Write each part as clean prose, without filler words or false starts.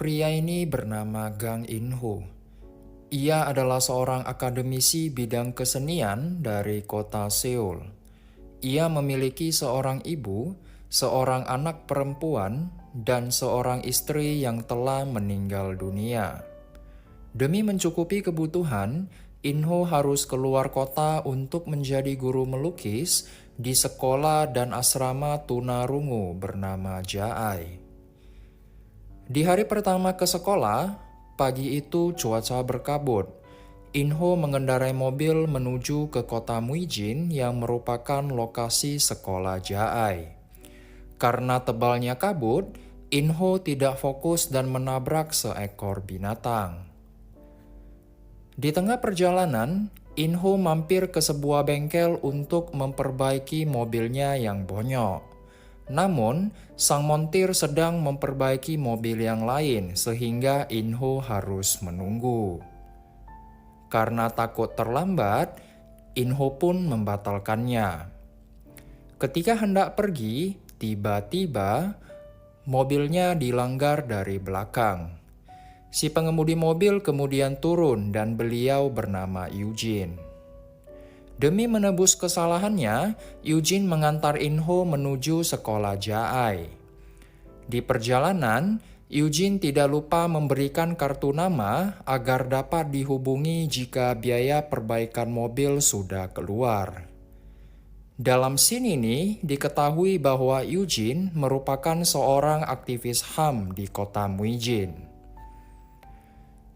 Pria ini bernama Gang In-ho. Ia adalah seorang akademisi bidang kesenian dari kota Seoul. Ia memiliki seorang ibu, seorang anak perempuan, dan seorang istri yang telah meninggal dunia. Demi mencukupi kebutuhan, In-ho harus keluar kota untuk menjadi guru melukis di sekolah dan asrama tunarungu bernama Jae. Di hari pertama ke sekolah, pagi itu cuaca berkabut. In-ho mengendarai mobil menuju ke kota Muijin yang merupakan lokasi sekolah Jae. Karena tebalnya kabut, In-ho tidak fokus dan menabrak seekor binatang. Di tengah perjalanan, In-ho mampir ke sebuah bengkel untuk memperbaiki mobilnya yang bonyok. Namun, sang montir sedang memperbaiki mobil yang lain sehingga In-ho harus menunggu. Karena takut terlambat, In-ho pun membatalkannya. Ketika hendak pergi, tiba-tiba mobilnya dilanggar dari belakang. Si pengemudi mobil kemudian turun dan beliau bernama Eugene. Demi menebus kesalahannya, Eugene mengantar In-ho menuju sekolah Jae. Di perjalanan, Eugene tidak lupa memberikan kartu nama agar dapat dihubungi jika biaya perbaikan mobil sudah keluar. Dalam scene ini diketahui bahwa Eugene merupakan seorang aktivis HAM di kota Muijin.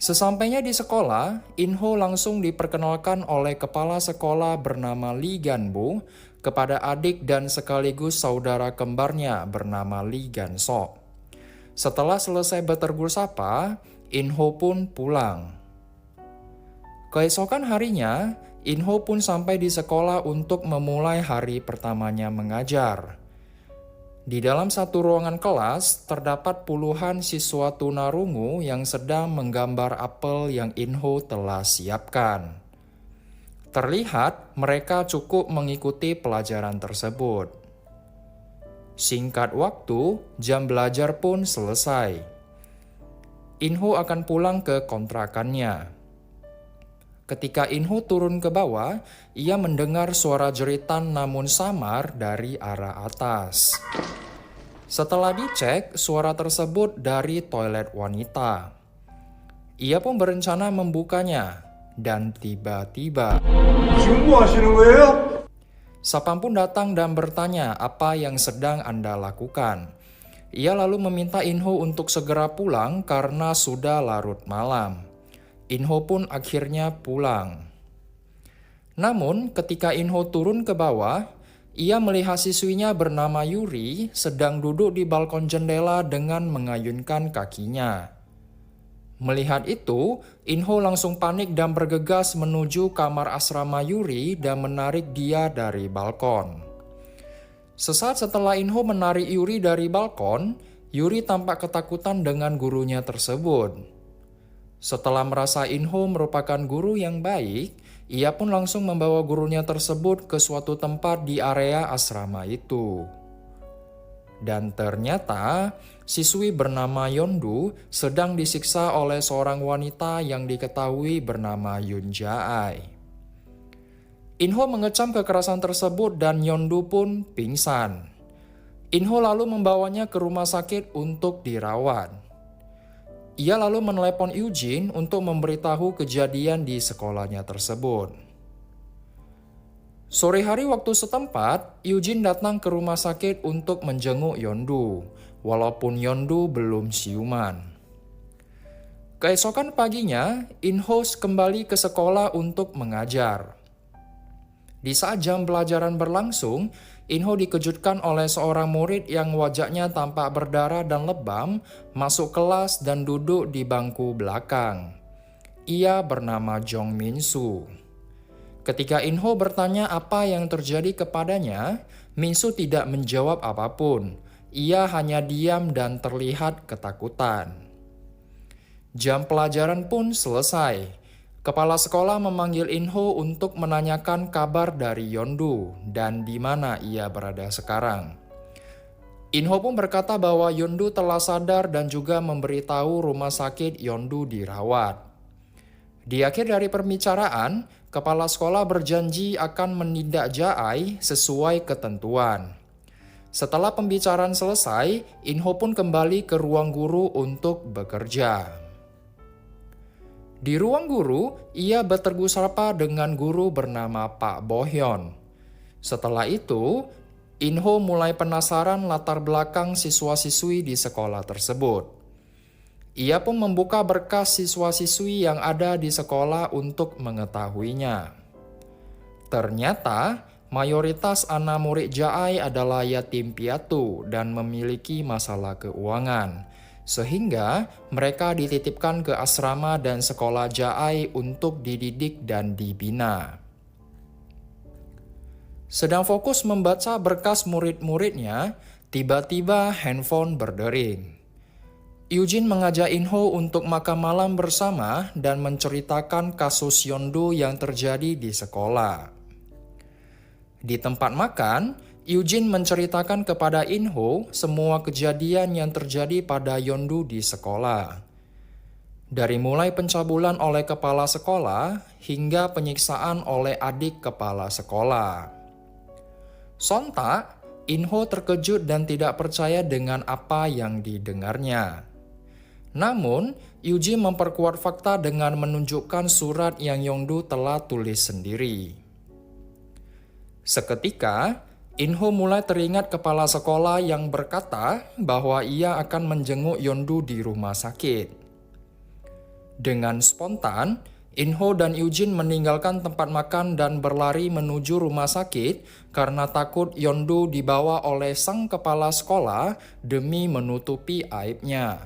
Sesampainya di sekolah, In-ho langsung diperkenalkan oleh kepala sekolah bernama Lee Gan-bo kepada adik dan sekaligus saudara kembarnya bernama Lee Gan-sok. Setelah selesai bertegur sapa, In-ho pun pulang. Keesokan harinya, In-ho pun sampai di sekolah untuk memulai hari pertamanya mengajar. Di dalam satu ruangan kelas, terdapat puluhan siswa tunarungu yang sedang menggambar apel yang In-ho telah siapkan. Terlihat mereka cukup mengikuti pelajaran tersebut. Singkat waktu, jam belajar pun selesai. In-ho akan pulang ke kontrakannya. Ketika In-ho turun ke bawah, ia mendengar suara jeritan namun samar dari arah atas. Setelah dicek, suara tersebut dari toilet wanita. Ia pun berencana membukanya, dan tiba-tiba sapam pun datang dan bertanya apa yang sedang Anda lakukan. Ia lalu meminta In-ho untuk segera pulang karena sudah larut malam. In-ho pun akhirnya pulang. Namun, ketika In-ho turun ke bawah, ia melihat siswinya bernama Yuri sedang duduk di balkon jendela dengan mengayunkan kakinya. Melihat itu, In-ho langsung panik dan bergegas menuju kamar asrama Yuri dan menarik dia dari balkon. Sesaat setelah In-ho menarik Yuri dari balkon, Yuri tampak ketakutan dengan gurunya tersebut. Setelah merasa In-ho merupakan guru yang baik, ia pun langsung membawa gurunya tersebut ke suatu tempat di area asrama itu. Dan ternyata, siswi bernama Yondu sedang disiksa oleh seorang wanita yang diketahui bernama Yoon Jae. In-ho mengecam kekerasan tersebut dan Yondu pun pingsan. In-ho lalu membawanya ke rumah sakit untuk dirawat. Ia lalu menelepon Eugene untuk memberitahu kejadian di sekolahnya tersebut. Sore hari waktu setempat, Eugene datang ke rumah sakit untuk menjenguk Yondu, walaupun Yondu belum siuman. Keesokan paginya, In-ho kembali ke sekolah untuk mengajar. Di saat jam pelajaran berlangsung, In-ho dikejutkan oleh seorang murid yang wajahnya tampak berdarah dan lebam masuk kelas dan duduk di bangku belakang. Ia bernama Jong Min-soo. Ketika In-ho bertanya apa yang terjadi kepadanya, Min-soo tidak menjawab apapun. Ia hanya diam dan terlihat ketakutan. Jam pelajaran pun selesai. Kepala sekolah memanggil In-ho untuk menanyakan kabar dari Yondu dan di mana ia berada sekarang. Inho pun berkata bahwa Yondu telah sadar dan juga memberitahu rumah sakit Yondu dirawat. Di akhir dari pembicaraan, kepala sekolah berjanji akan menindak Jae sesuai ketentuan. Setelah pembicaraan selesai, Inho pun kembali ke ruang guru untuk bekerja. Di ruang guru, ia bertegur sapa dengan guru bernama Pak Bohyeon. Setelah itu, Inho mulai penasaran latar belakang siswa-siswi di sekolah tersebut. Ia pun membuka berkas siswa-siswi yang ada di sekolah untuk mengetahuinya. Ternyata, mayoritas anak murid Jae adalah yatim piatu dan memiliki masalah keuangan, sehingga mereka dititipkan ke asrama dan sekolah Jae untuk dididik dan dibina. Sedang fokus membaca berkas murid-muridnya, tiba-tiba handphone berdering. Eugene mengajak Inho untuk makan malam bersama dan menceritakan kasus Yondu yang terjadi di sekolah. Di tempat makan, Eugene menceritakan kepada Inho semua kejadian yang terjadi pada Yondu di sekolah. Dari mulai pencabulan oleh kepala sekolah hingga penyiksaan oleh adik kepala sekolah. Sontak, Inho terkejut dan tidak percaya dengan apa yang didengarnya. Namun, Eugene memperkuat fakta dengan menunjukkan surat yang Yondu telah tulis sendiri. Seketika, Inho mulai teringat kepala sekolah yang berkata bahwa ia akan menjenguk Yondu di rumah sakit. Dengan spontan, Inho dan Eugene meninggalkan tempat makan dan berlari menuju rumah sakit karena takut Yondu dibawa oleh sang kepala sekolah demi menutupi aibnya.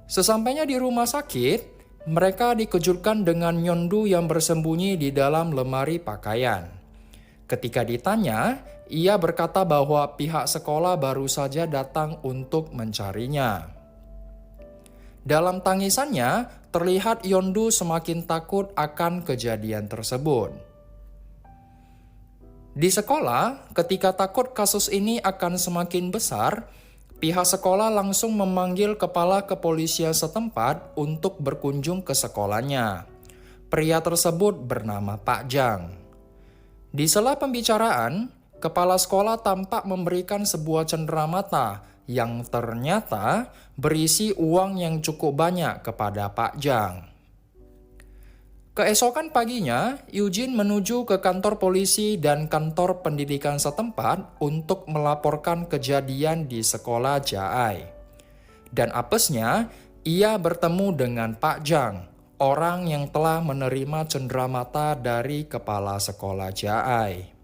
Sesampainya di rumah sakit, mereka dikejutkan dengan Yondu yang bersembunyi di dalam lemari pakaian. Ketika ditanya, ia berkata bahwa pihak sekolah baru saja datang untuk mencarinya. Dalam tangisannya, terlihat Yondu semakin takut akan kejadian tersebut. Di sekolah, ketika takut kasus ini akan semakin besar, pihak sekolah langsung memanggil kepala kepolisian setempat untuk berkunjung ke sekolahnya. Pria tersebut bernama Pak Jang. Di sela pembicaraan, kepala sekolah tampak memberikan sebuah cenderamata yang ternyata berisi uang yang cukup banyak kepada Pak Jang. Keesokan paginya, Eugene menuju ke kantor polisi dan kantor pendidikan setempat untuk melaporkan kejadian di sekolah Jae. Dan apesnya, ia bertemu dengan Pak Jang, orang yang telah menerima cenderamata dari kepala sekolah Jae.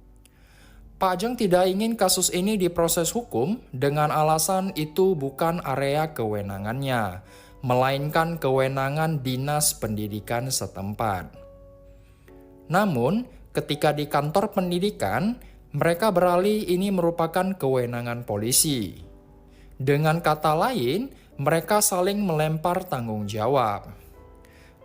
Pak Jang tidak ingin kasus ini diproses hukum dengan alasan itu bukan area kewenangannya, melainkan kewenangan dinas pendidikan setempat. Namun, ketika di kantor pendidikan, mereka beralih ini merupakan kewenangan polisi. Dengan kata lain, mereka saling melempar tanggung jawab.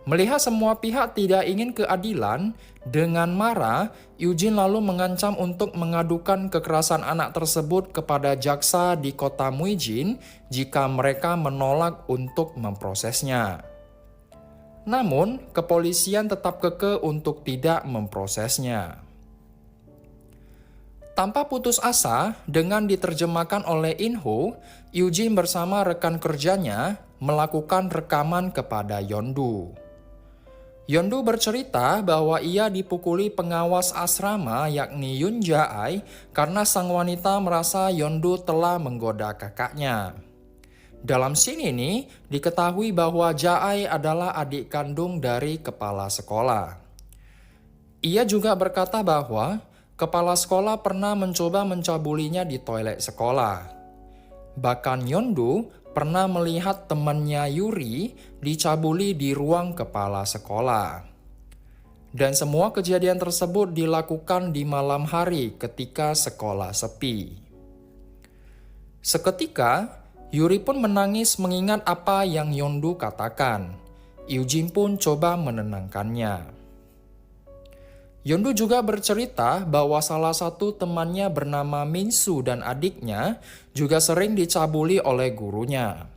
Melihat semua pihak tidak ingin keadilan, dengan marah, Eugene lalu mengancam untuk mengadukan kekerasan anak tersebut kepada jaksa di kota Muijin jika mereka menolak untuk memprosesnya. Namun, kepolisian tetap kekeh untuk tidak memprosesnya. Tanpa putus asa, dengan diterjemahkan oleh Inho, Eugene bersama rekan kerjanya melakukan rekaman kepada Yondu. Yondu bercerita bahwa ia dipukuli pengawas asrama yakni Yun Jae karena sang wanita merasa Yondu telah menggoda kakaknya. Dalam scene ini diketahui bahwa Jae adalah adik kandung dari kepala sekolah. Ia juga berkata bahwa kepala sekolah pernah mencoba mencabulinya di toilet sekolah. Bahkan Yondu pernah melihat temannya Yuri dicabuli di ruang kepala sekolah. Dan semua kejadian tersebut dilakukan di malam hari ketika sekolah sepi. Seketika, Yuri pun menangis mengingat apa yang Yondu katakan. Eugene pun coba menenangkannya. Yeondu juga bercerita bahwa salah satu temannya bernama Minsu dan adiknya juga sering dicabuli oleh gurunya.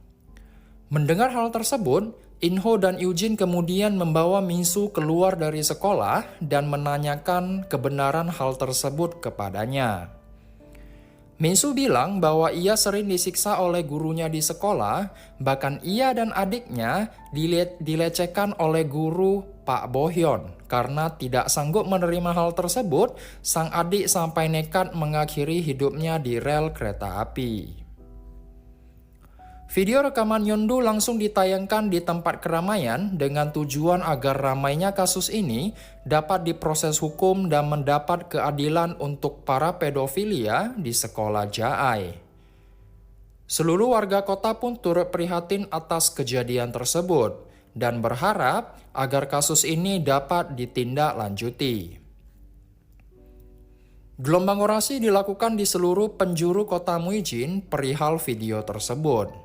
Mendengar hal tersebut, Inho dan Eugene kemudian membawa Minsu keluar dari sekolah dan menanyakan kebenaran hal tersebut kepadanya. Minsu bilang bahwa ia sering disiksa oleh gurunya di sekolah, bahkan ia dan adiknya dilecehkan oleh guru Pak Bohyeon. Karena tidak sanggup menerima hal tersebut, sang adik sampai nekat mengakhiri hidupnya di rel kereta api. Video rekaman Yeondu langsung ditayangkan di tempat keramaian dengan tujuan agar ramainya kasus ini dapat diproses hukum dan mendapat keadilan untuk para pedofilia di sekolah Jae. Seluruh warga kota pun turut prihatin atas kejadian tersebut dan berharap agar kasus ini dapat ditindaklanjuti. Gelombang orasi dilakukan di seluruh penjuru kota Muijin perihal video tersebut.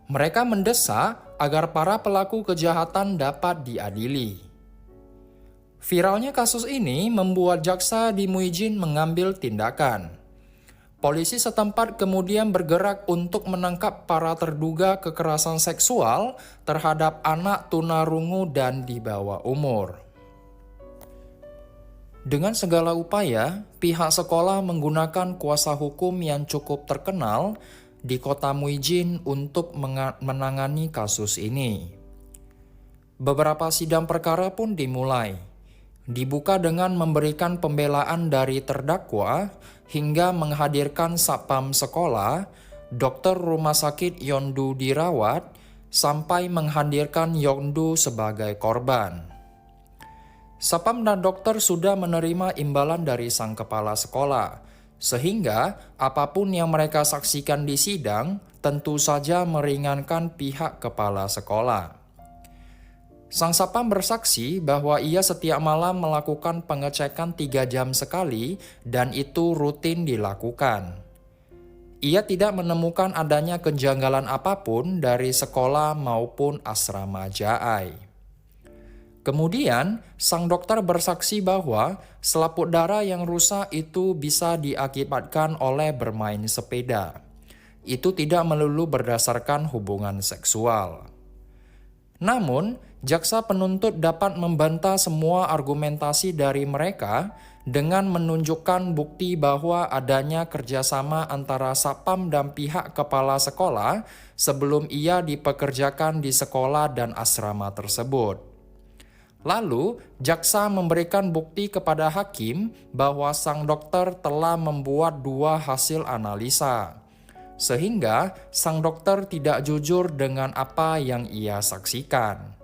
Mereka mendesak agar para pelaku kejahatan dapat diadili. Viralnya kasus ini membuat jaksa di Muijin mengambil tindakan. Polisi setempat kemudian bergerak untuk menangkap para terduga kekerasan seksual terhadap anak tunarungu dan di bawah umur. Dengan segala upaya, pihak sekolah menggunakan kuasa hukum yang cukup terkenal di kota Muijin untuk menangani kasus ini. Beberapa sidang perkara pun dimulai. Dibuka dengan memberikan pembelaan dari terdakwa hingga menghadirkan satpam sekolah, dokter rumah sakit Yeondu dirawat, sampai menghadirkan Yeondu sebagai korban. Satpam dan dokter sudah menerima imbalan dari sang kepala sekolah, sehingga apapun yang mereka saksikan di sidang tentu saja meringankan pihak kepala sekolah. Sang satpam bersaksi bahwa ia setiap malam melakukan pengecekan 3 jam sekali dan itu rutin dilakukan. Ia tidak menemukan adanya kejanggalan apapun dari sekolah maupun asrama Jae. Kemudian, sang dokter bersaksi bahwa selaput darah yang rusak itu bisa diakibatkan oleh bermain sepeda. Itu tidak melulu berdasarkan hubungan seksual. Namun, jaksa penuntut dapat membantah semua argumentasi dari mereka dengan menunjukkan bukti bahwa adanya kerjasama antara satpam dan pihak kepala sekolah sebelum ia dipekerjakan di sekolah dan asrama tersebut. Lalu, jaksa memberikan bukti kepada hakim bahwa sang dokter telah membuat 2 hasil analisa, sehingga sang dokter tidak jujur dengan apa yang ia saksikan.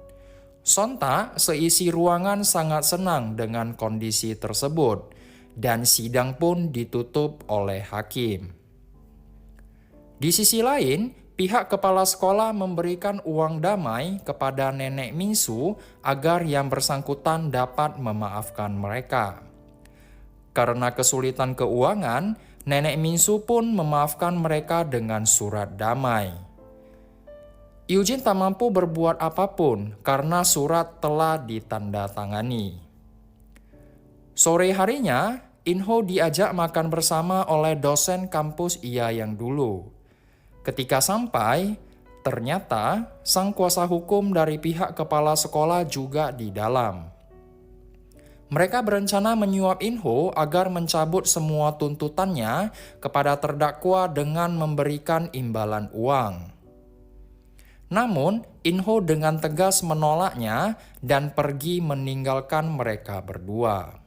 Sontak, seisi ruangan sangat senang dengan kondisi tersebut, dan sidang pun ditutup oleh hakim. Di sisi lain, pihak kepala sekolah memberikan uang damai kepada nenek Minsu agar yang bersangkutan dapat memaafkan mereka. Karena kesulitan keuangan, nenek Minsu pun memaafkan mereka dengan surat damai. Eugene tak mampu berbuat apapun karena surat telah ditandatangani. Sore harinya, Inho diajak makan bersama oleh dosen kampus ia yang dulu. Ketika sampai, ternyata sang kuasa hukum dari pihak kepala sekolah juga di dalam. Mereka berencana menyuap Inho agar mencabut semua tuntutannya kepada terdakwa dengan memberikan imbalan uang. Namun, Inho dengan tegas menolaknya dan pergi meninggalkan mereka berdua.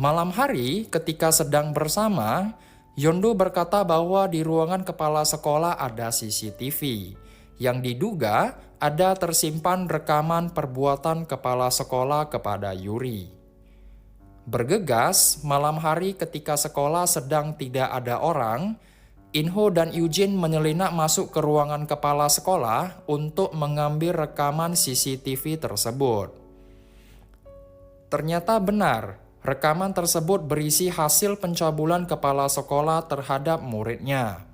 Malam hari, ketika sedang bersama, Yeondu berkata bahwa di ruangan kepala sekolah ada CCTV, yang diduga ada tersimpan rekaman perbuatan kepala sekolah kepada Yuri. Bergegas, malam hari ketika sekolah sedang tidak ada orang, Inho dan Eugene menyelinap masuk ke ruangan kepala sekolah untuk mengambil rekaman CCTV tersebut. Ternyata benar, rekaman tersebut berisi hasil pencabulan kepala sekolah terhadap muridnya.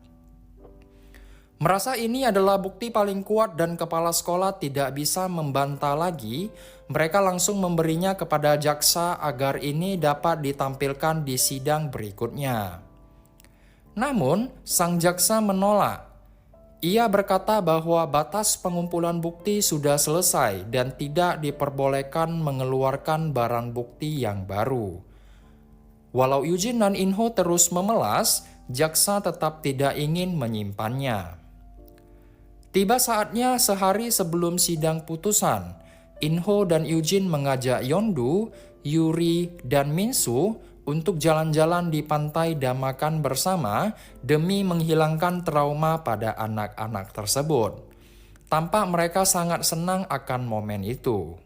Merasa ini adalah bukti paling kuat dan kepala sekolah tidak bisa membantah lagi, mereka langsung memberinya kepada jaksa agar ini dapat ditampilkan di sidang berikutnya. Namun, sang jaksa menolak. Ia berkata bahwa batas pengumpulan bukti sudah selesai dan tidak diperbolehkan mengeluarkan barang bukti yang baru. Walau Eugene dan Inho terus memelas, jaksa tetap tidak ingin menyimpannya. Tiba saatnya sehari sebelum sidang putusan, Inho dan Eugene mengajak Yeondu, Yuri, dan Minsu untuk jalan-jalan di pantai dan makan bersama demi menghilangkan trauma pada anak-anak tersebut. Tampak mereka sangat senang akan momen itu.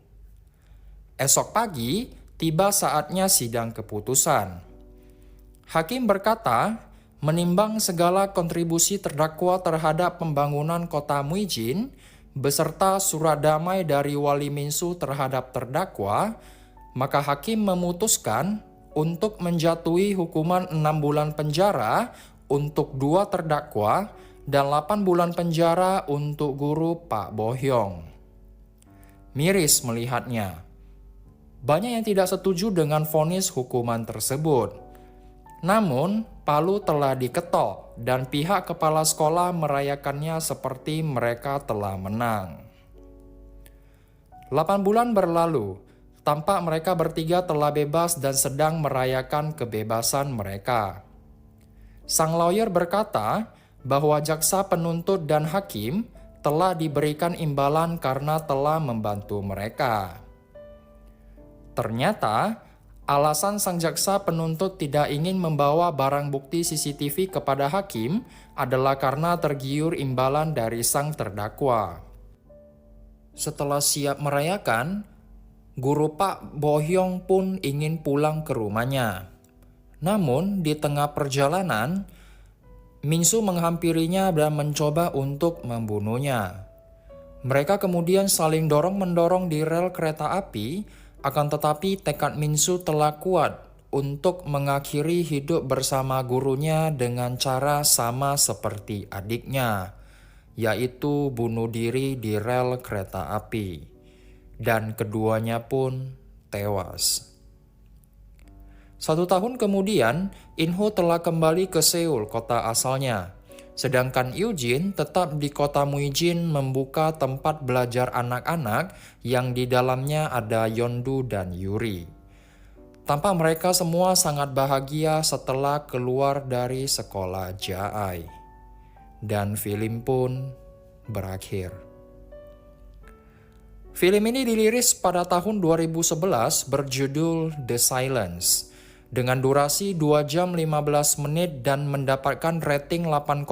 Esok pagi, tiba saatnya sidang keputusan. Hakim berkata, menimbang segala kontribusi terdakwa terhadap pembangunan kota Muijin, beserta surat damai dari Wali Minsu terhadap terdakwa, maka hakim memutuskan untuk menjatuhi hukuman 6 bulan penjara untuk 2 terdakwa dan 8 bulan penjara untuk guru Pak Bohyong. Miris melihatnya. Banyak yang tidak setuju dengan vonis hukuman tersebut. Namun, palu telah diketok dan pihak kepala sekolah merayakannya seperti mereka telah menang. 8 bulan berlalu, tampak mereka bertiga telah bebas dan sedang merayakan kebebasan mereka. Sang lawyer berkata bahwa jaksa penuntut dan hakim telah diberikan imbalan karena telah membantu mereka. Ternyata, alasan sang jaksa penuntut tidak ingin membawa barang bukti CCTV kepada hakim adalah karena tergiur imbalan dari sang terdakwa. Setelah siap merayakan, guru Pak Bohyong pun ingin pulang ke rumahnya. Namun, di tengah perjalanan, Minsu menghampirinya dan mencoba untuk membunuhnya. Mereka kemudian saling dorong-mendorong di rel kereta api. Akan tetapi tekad Minsu telah kuat untuk mengakhiri hidup bersama gurunya dengan cara sama seperti adiknya, yaitu bunuh diri di rel kereta api. Dan keduanya pun tewas. 1 tahun kemudian, Inho telah kembali ke Seoul, kota asalnya. Sedangkan Eugene tetap di kota Muijin membuka tempat belajar anak-anak yang di dalamnya ada Yeondu dan Yuri. Tampak mereka semua sangat bahagia setelah keluar dari sekolah Jae. Dan film pun berakhir. Film ini dirilis pada tahun 2011 berjudul The Silence. Dengan durasi 2 jam 15 menit dan mendapatkan rating 8,1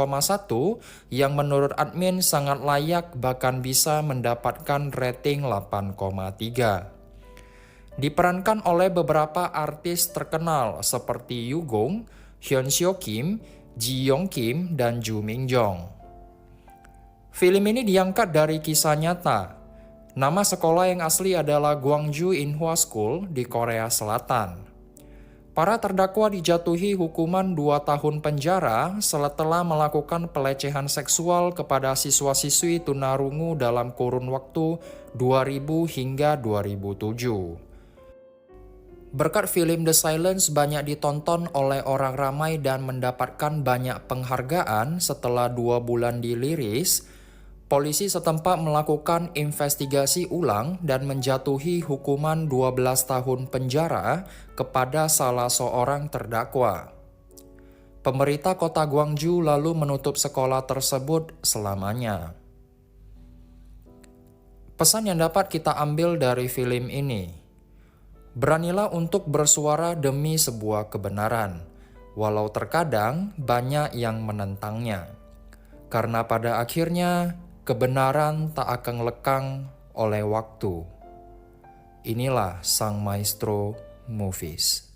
yang menurut admin sangat layak bahkan bisa mendapatkan rating 8,3. Diperankan oleh beberapa artis terkenal seperti Yoo Gong, Hyun Seo Kim, Ji Yong Kim, dan Joo Min Jong. Film ini diangkat dari kisah nyata. Nama sekolah yang asli adalah Gwangju Inhwa School di Korea Selatan. Para terdakwa dijatuhi hukuman 2 tahun penjara setelah melakukan pelecehan seksual kepada siswa-siswi tunarungu dalam kurun waktu 2000 hingga 2007. Berkat film The Silence banyak ditonton oleh orang ramai dan mendapatkan banyak penghargaan setelah 2 bulan dirilis, polisi setempat melakukan investigasi ulang dan menjatuhi hukuman 12 tahun penjara kepada salah seorang terdakwa. Pemerintah kota Gwangju lalu menutup sekolah tersebut selamanya. Pesan yang dapat kita ambil dari film ini: beranilah untuk bersuara demi sebuah kebenaran, walau terkadang banyak yang menentangnya. Karena pada akhirnya, kebenaran tak akan lekang oleh waktu. Inilah Sang Maestro Movies.